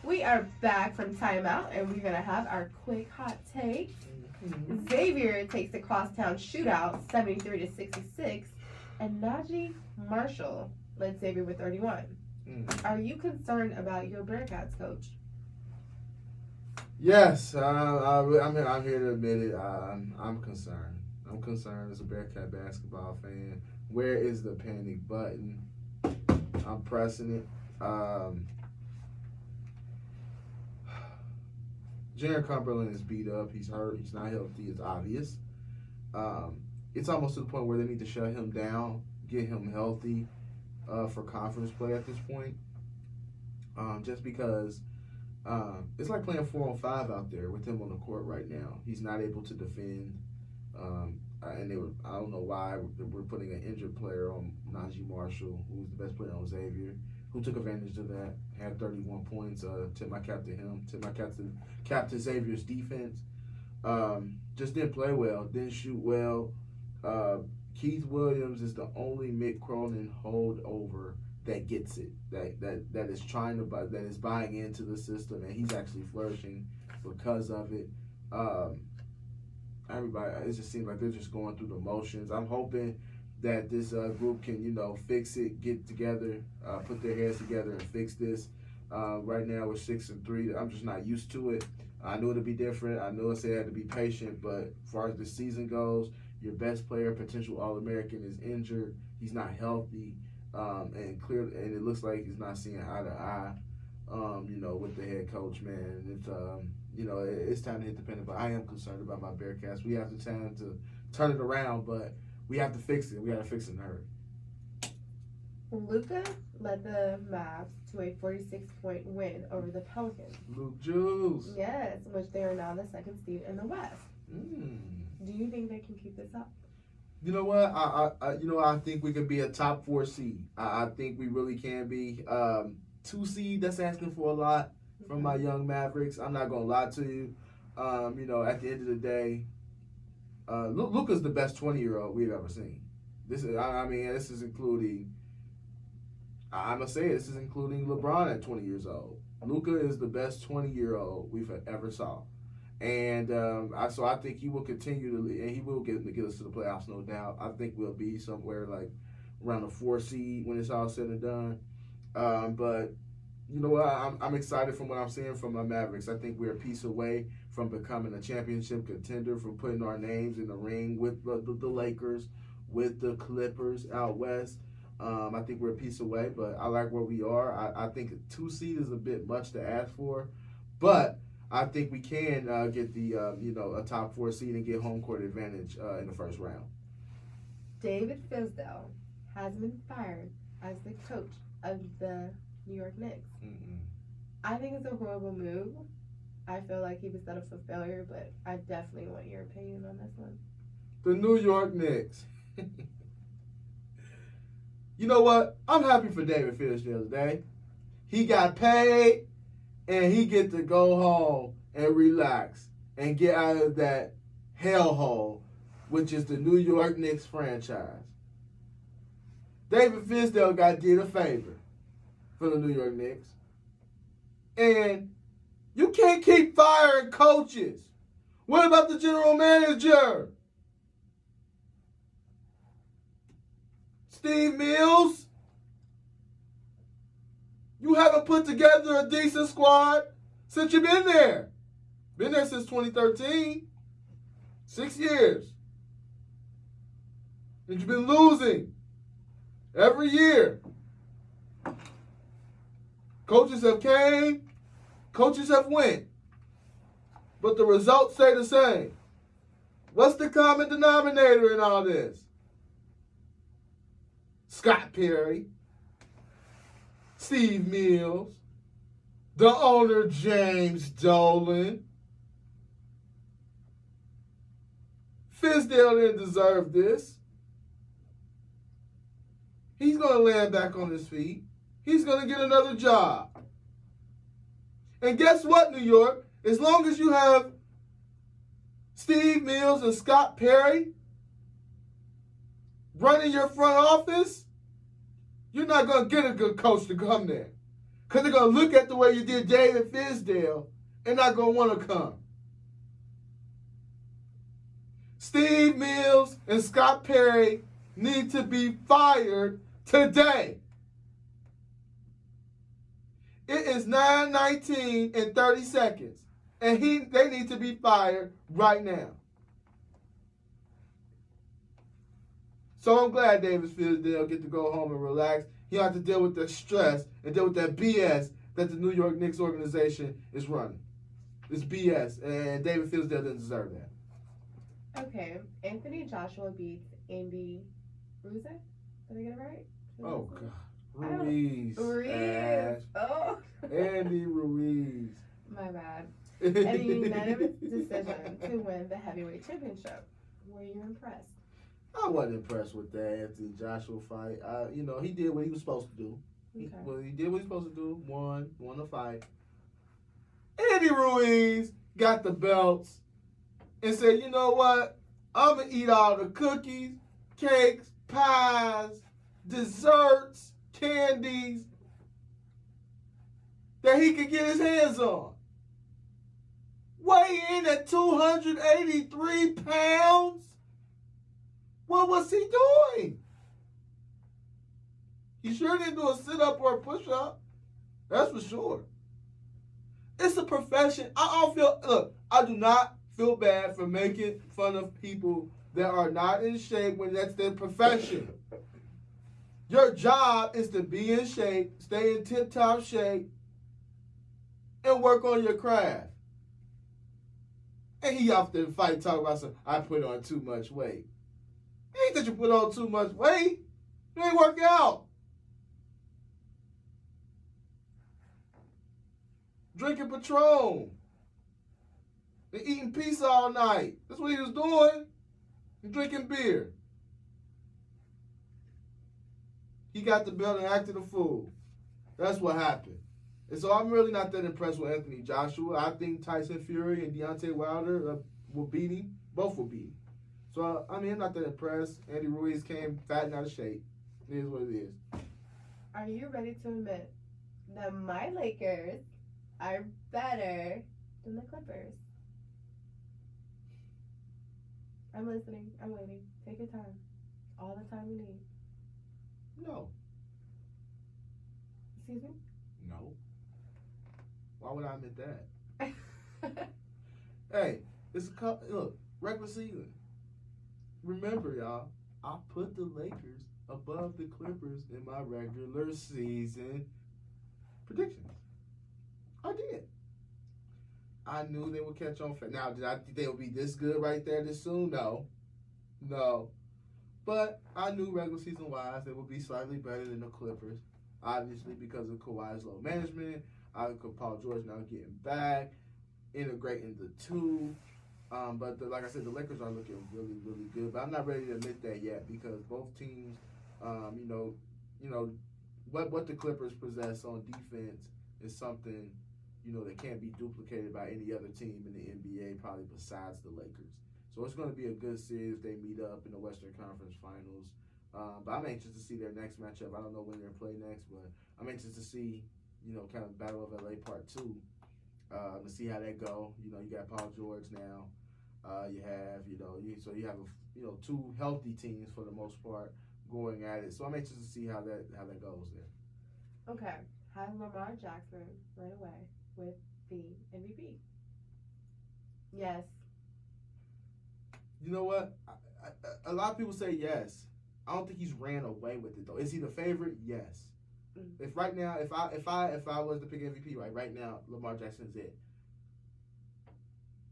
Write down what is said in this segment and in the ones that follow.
We are back from timeout, and we're going to have our quick hot take. Xavier takes the crosstown shootout 73-66, and Najee Marshall led Xavier with 31. Are you concerned about your Bearcats, Coach? Yes, I'm here to admit it. I'm concerned. I'm concerned as a Bearcat basketball fan. Where is the panic button? I'm pressing it. Jaren Cumberland is beat up. He's hurt. He's not healthy. It's obvious. It's almost to the point where they need to shut him down, get him healthy for conference play at this point. Just because it's like playing 4-on-5 out there with him on the court right now. He's not able to defend. And I don't know why we're putting an injured player on Najee Marshall, who's the best player on Xavier, who took advantage of that, had 31 points, tip my cap to him, tip my cap to Xavier's defense. Just didn't play well, didn't shoot well. Keith Williams is the only Mick Cronin holdover that gets it, that is trying to buy, that is buying into the system, and he's actually flourishing because of it. Everybody, it just seems like they're just going through the motions. I'm hoping that this group can, fix it, get together, put their heads together and fix this. Right now we're 6-3. I'm just not used to it. I knew it'd be different. I knew I said I had to be patient, but as far as the season goes, your best player, potential All-American, is injured. He's not healthy, and it looks like he's not seeing eye to eye. With the head coach, man. It's time to hit the pen. But I am concerned about my Bearcats. We have the time to turn it around, but we have to fix it. We got to fix it in a hurry. Luka led the Mavs to a 46-point win over the Pelicans. Luke Juice. Yes, which they are now the second seed in the West. Do you think they can keep this up? You know what? I think we could be a top 4 seed. I think we really can be. 2 seed, that's asking for a lot from my young Mavericks. I'm not gonna lie to you. At the end of the day, Luka's the best 20-year-old we've ever seen. This is including. I'm gonna say it, this is including LeBron at 20 years old. Luka is the best 20-year-old we've ever saw, and so I think he will continue to, and he will get us to the playoffs, no doubt. I think we'll be somewhere like around the 4 seed when it's all said and done. But you know what? I'm excited from what I'm seeing from my Mavericks. I think we're a piece away from becoming a championship contender, from putting our names in the ring with the Lakers, with the Clippers out west. I think we're a piece away, but I like where we are. I think a 2 seed is a bit much to ask for, but I think we can get the a top 4 seed and get home court advantage in the first round. David Fizdale has been fired as the coach of the New York Knicks. I think it's a horrible move. I feel like he was set up for failure, but I definitely want your opinion on this one. The New York Knicks. You know what? I'm happy for David Fizdale today. He got paid, and he get to go home and relax and get out of that hellhole, which is the New York Knicks franchise. David Fizdale did a favor for the New York Knicks. And you can't keep firing coaches. What about the general manager? Steve Mills? You haven't put together a decent squad since you've been there. Been there since 2013. 6 years. And you've been losing every year. Coaches have came, coaches have went, but the results stay the same. What's the common denominator in all this? Scott Perry, Steve Mills, the owner James Dolan. Fizdale didn't deserve this. He's going to land back on his feet. He's going to get another job. And guess what, New York? As long as you have Steve Mills and Scott Perry running your front office, you're not going to get a good coach to come there. Because they're going to look at the way you did David Fisdale and not going to want to come. Steve Mills and Scott Perry need to be fired today. It is 9:19 and 30 seconds. And they need to be fired right now. So I'm glad David Fisdale get to go home and relax. He don't have to deal with the stress and deal with that BS that the New York Knicks organization is running. It's BS, and David Fisdale doesn't deserve that. Okay, Anthony Joshua beats Andy Ruiz. Did I get it right? Oh, God. Ruiz. Ruiz. Oh. Andy Ruiz. My bad. And a unanimous decision to win the heavyweight championship. Were you impressed? I wasn't impressed with that Anthony Joshua fight. He did what he was supposed to do. Okay. He did what he was supposed to do. Won the fight. Andy Ruiz got the belts and said, you know what? I'm going to eat all the cookies, cakes, pies, desserts, candies that he could get his hands on. Weighing in at 283 pounds? What was he doing? He sure didn't do a sit-up or a push-up. That's for sure. It's a profession. I do not feel bad for making fun of people that are not in shape when that's their profession. Your job is to be in shape, stay in tip-top shape, and work on your craft. And he off there fight talking about I put on too much weight. It ain't that you put on too much weight. You ain't working out. Drinking Patron. And eating pizza all night. That's what he was doing. And drinking beer. He got the belt and acted a fool. That's what happened. And so I'm really not that impressed with Anthony Joshua. I think Tyson Fury and Deontay Wilder will beat him. Both will beat him. So, I'm not that impressed. Andy Ruiz came fat and out of shape. It is what it is. Are you ready to admit that my Lakers are better than the Clippers? I'm listening. I'm waiting. Take your time. All the time you need. No. Excuse me? No. Why would I admit that? Hey, look, regular season. Remember, y'all, I put the Lakers above the Clippers in my regular season predictions. I did. I knew they would catch on. Now, did I think they would be this good right there this soon? No. But I knew regular season wise they would be slightly better than the Clippers. Obviously, because of Kawhi's low management, Paul George now getting back, integrating the two. But like I said, the Lakers are looking really, really good. But I'm not ready to admit that yet because both teams, what the Clippers possess on defense is something, that can't be duplicated by any other team in the NBA, probably besides the Lakers. So it's going to be a good series if they meet up in the Western Conference Finals. But I'm anxious to see their next matchup. I don't know when they're play next, but I'm anxious to see, kind of Battle of LA Part 2. To see how that go. You got Paul George now. You have, you have two healthy teams for the most part going at it. So I'm anxious to see how that goes there. Okay. Has Lamar Jackson run away with the MVP? Yes. You know what? A lot of people say yes. I don't think he's ran away with it though. Is he the favorite? Yes. If right now, if I was to pick MVP right now, Lamar Jackson's it.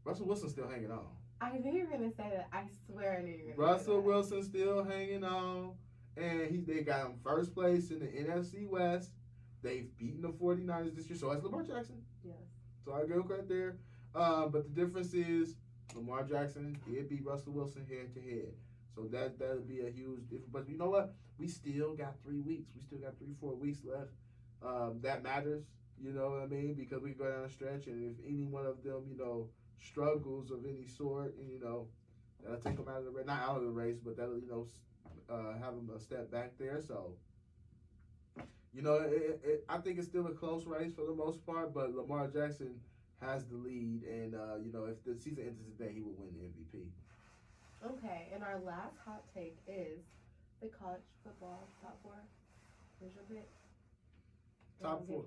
Russell Wilson's still hanging on. I knew you were gonna say that. I swear I knew you were gonna say that. Russell Wilson's still hanging on, and they got him first place in the NFC West. They've beaten the 49ers this year, so that's Lamar Jackson. Yes. So I go right there. But the difference is Lamar Jackson did beat Russell Wilson head to head. So that'll be a huge difference. But you know what? We still got 3 weeks. We still got 3-4 weeks left. That matters. You know what I mean? Because we go down a stretch, and if any one of them, struggles of any sort, and that'll take them out of the race. Not out of the race, but that'll have them a step back there. So I think it's still a close race for the most part, but Lamar Jackson has the lead, and if the season ends today, he would win the MVP. Okay, and our last hot take is the college football top four. Here's your pick. Top four.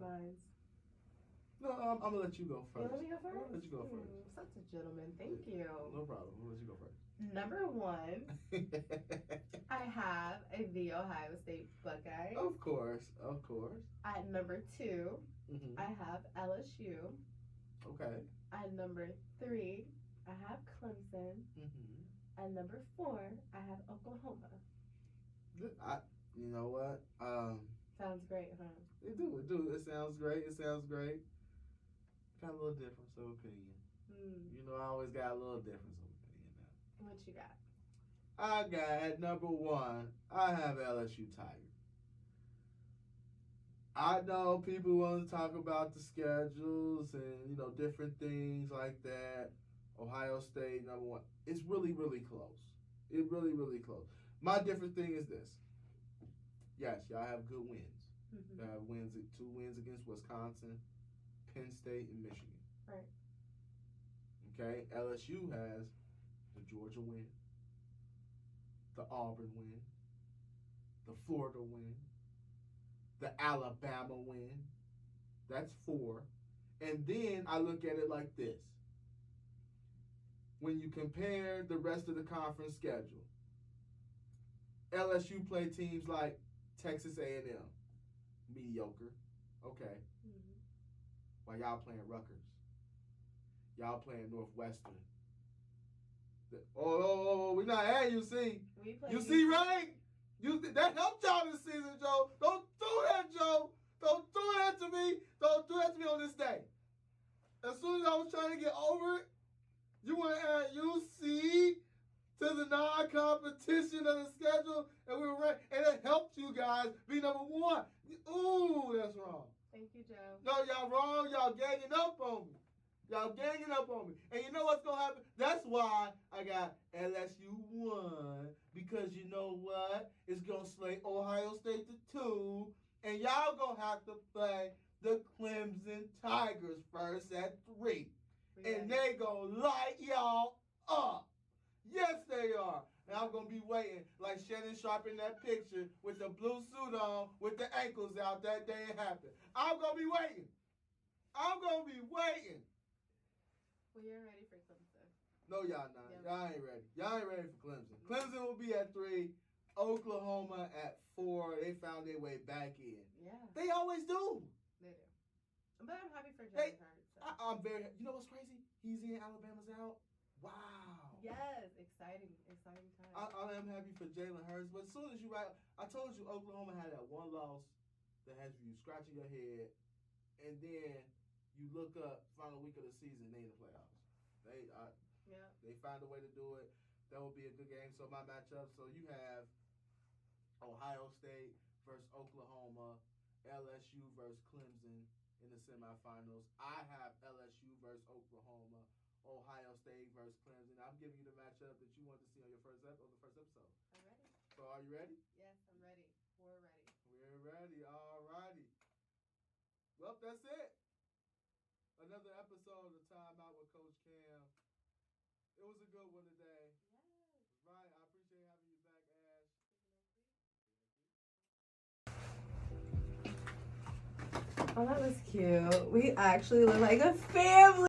No, I'm gonna let you go first. You let me go first? I'm gonna let you go first. Such a gentleman. Thank you. No problem. I'm gonna let you go first. Number one, I have the Ohio State Buckeyes. Of course. At number two, Mm-hmm. I have LSU. Okay. At number three, I have Clemson. Mm-hmm. At number four, I have Oklahoma. You know what? Sounds great, huh? It do. It sounds great. Got a little difference of opinion. I always got a little difference of opinion now. What you got? I got at number one, I have LSU Tigers. I know people want to talk about the schedules and, different things like that. Ohio State, number one. It's really, really close. It's really, really close. My different thing is this. Yes, y'all have good wins. Mm-hmm. Y'all have 2 wins against Wisconsin, Penn State, and Michigan. Right. Okay? LSU has the Georgia win, the Auburn win, the Florida win, the Alabama win. That's 4. And then I look at it like this. When you compare the rest of the conference schedule, LSU play teams like Texas A&M, mediocre. Okay. Mm-hmm. While y'all playing Rutgers. Y'all playing Northwestern. We're not at UC. UC ranked. That helped y'all this season, Joe. Don't do that, Joe. Don't do that to me. Don't do that to me on this day. As soon as I was trying to get over it, you want to add UC to the non-competition of the schedule, and we were ranked, and it helped you guys be number 1. Ooh, that's wrong. Thank you, Joe. No, y'all wrong. Y'all ganging up on me. And you know what's going to happen? That's why I got LSU 1. Because you know what? It's going to slay Ohio State to 2. And y'all going to have to play the Clemson Tigers first at 3. And they going to light y'all up. Yes, they are. And I'm going to be waiting like Shannon Sharp in that picture with the blue suit on with the ankles out. That day it happened. I'm going to be waiting. Well, you're ready for Clemson. No, y'all not. Yep. Y'all ain't ready. Y'all ain't ready for Clemson. Clemson will be at 3. Oklahoma at 4. They found their way back in. Yeah. They always do. They do. But I'm happy for Jalen Hurts. So. I'm very. You know what's crazy? He's in. Alabama's out. Wow. Yes, exciting time. I am happy for Jalen Hurts, but as soon as I told you Oklahoma had that one loss that has you scratching your head, and then you look up final week of the season, they in the playoffs. They find a way to do it. That will be a good game. So my matchup. So you have Ohio State versus Oklahoma, LSU versus Clemson in the semifinals. I have LSU versus Oklahoma. Ohio State versus Clemson. I'm giving you the matchup that you wanted to see on the first episode. I'm ready. So are you ready? Yes, I'm ready. We're ready. We're ready. All righty. Well, that's it. Another episode of the Time Out with Coach Cam. It was a good one today. Yes. Right. I appreciate having you back, Ash. Oh, that was cute. We actually look like a family.